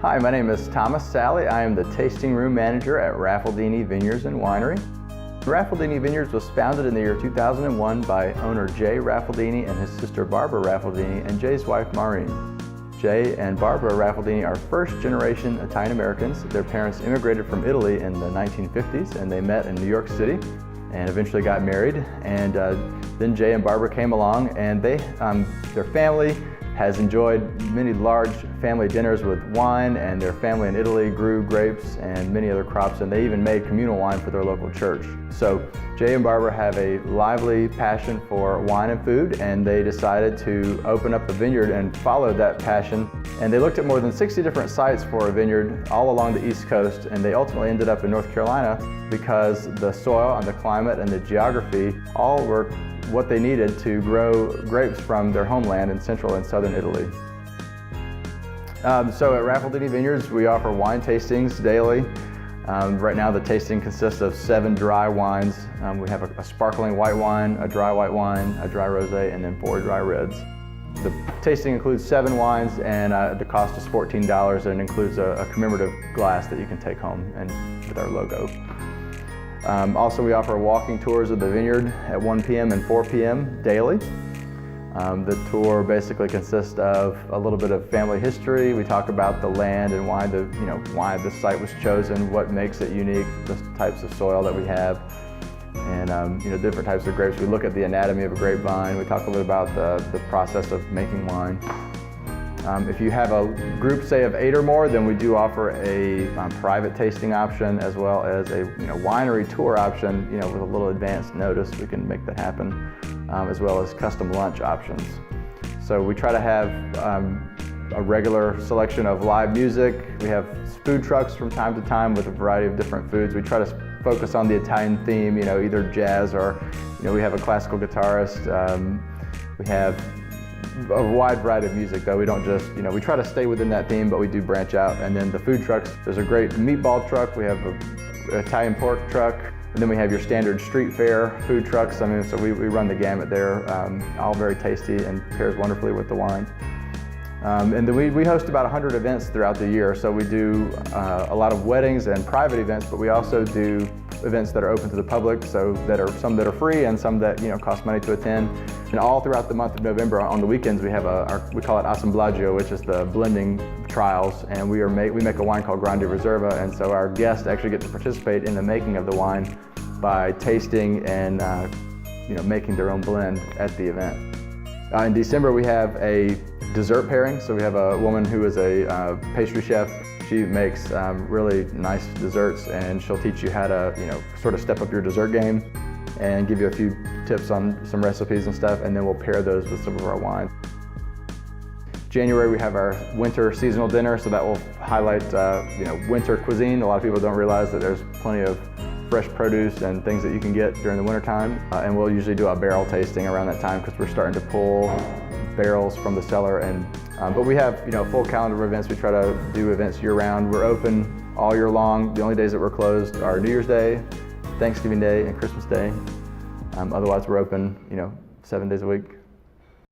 Hi, my name is Thomas Salley. I am the tasting room manager at Raffaldini Vineyards Winery. Raffaldini Vineyards was founded in the year 2001 by owner Jay Raffaldini and his sister Barbara Raffaldini and Jay's wife Maureen. Jay and Barbara Raffaldini are first-generation Italian Americans. Their parents immigrated from Italy in the 1950s and they met in New York City and eventually got married. And then Jay and Barbara came along, and their family has enjoyed many large family dinners with wine, and their family in Italy grew grapes and many other crops, and they even made communal wine for their local church. So Jay and Barbara have a lively passion for wine and food, and they decided to open up a vineyard and follow that passion. And they looked at more than 60 different sites for a vineyard all along the East Coast, and they ultimately ended up in North Carolina because the soil and the climate and the geography all were what they needed to grow grapes from their homeland in central and southern Italy. So at Raffaldini Vineyards, we offer wine tastings daily. Right now the tasting consists of 7 dry wines. We have a sparkling white wine, a dry white wine, a dry rosé, and then 4 dry reds. The tasting includes 7 wines, and the cost is $14, and includes a commemorative glass that you can take home and with our logo. Also, we offer walking tours of the vineyard at 1 p.m. and 4 p.m. daily. The tour basically consists of a little bit of family history. We talk about the land and why the site was chosen, what makes it unique, the types of soil that we have, and different types of grapes. We look at the anatomy of a grapevine. We talk a little about the process of making wine. If you have a group, say, of 8 or more, then we do offer a private tasting option, as well as a winery tour option. With a little advance notice, we can make that happen, as well as custom lunch options. So we try to have a regular selection of live music. We have food trucks from time to time with a variety of different foods. We try to focus on the Italian theme, either jazz or, we have a classical guitarist. We have a wide variety of music, though. We don't just, we try to stay within that theme, but we do branch out. And then the food trucks, there's a great meatball truck, we have an Italian pork truck, and then we have your standard street fare food trucks. So we run the gamut there, all very tasty and pairs wonderfully with the wine. And then we host about 100 events throughout the year. So we do a lot of weddings and private events, but we also do events that are open to the public, so some that are free and some that cost money to attend. And all throughout the month of November, on the weekends, we have we call it assemblaggio, which is the blending trials, and we make a wine called Grande Reserva, and so our guests actually get to participate in the making of the wine by tasting and making their own blend at the event. In December, we have a dessert pairing. So we have a woman who is a pastry chef. She makes really nice desserts, and she'll teach you how to sort of step up your dessert game and give you a few tips on some recipes and stuff, and then we'll pair those with some of our wine. January, we have our winter seasonal dinner, so that will highlight winter cuisine. A lot of people don't realize that there's plenty of fresh produce and things that you can get during the winter time, and we'll usually do a barrel tasting around that time because we're starting to pull barrels from the cellar. But we have a full calendar of events. We try to do events year-round. We're open all year long. The only days that we're closed are New Year's Day, Thanksgiving Day, and Christmas Day. Otherwise, we're open 7 days a week.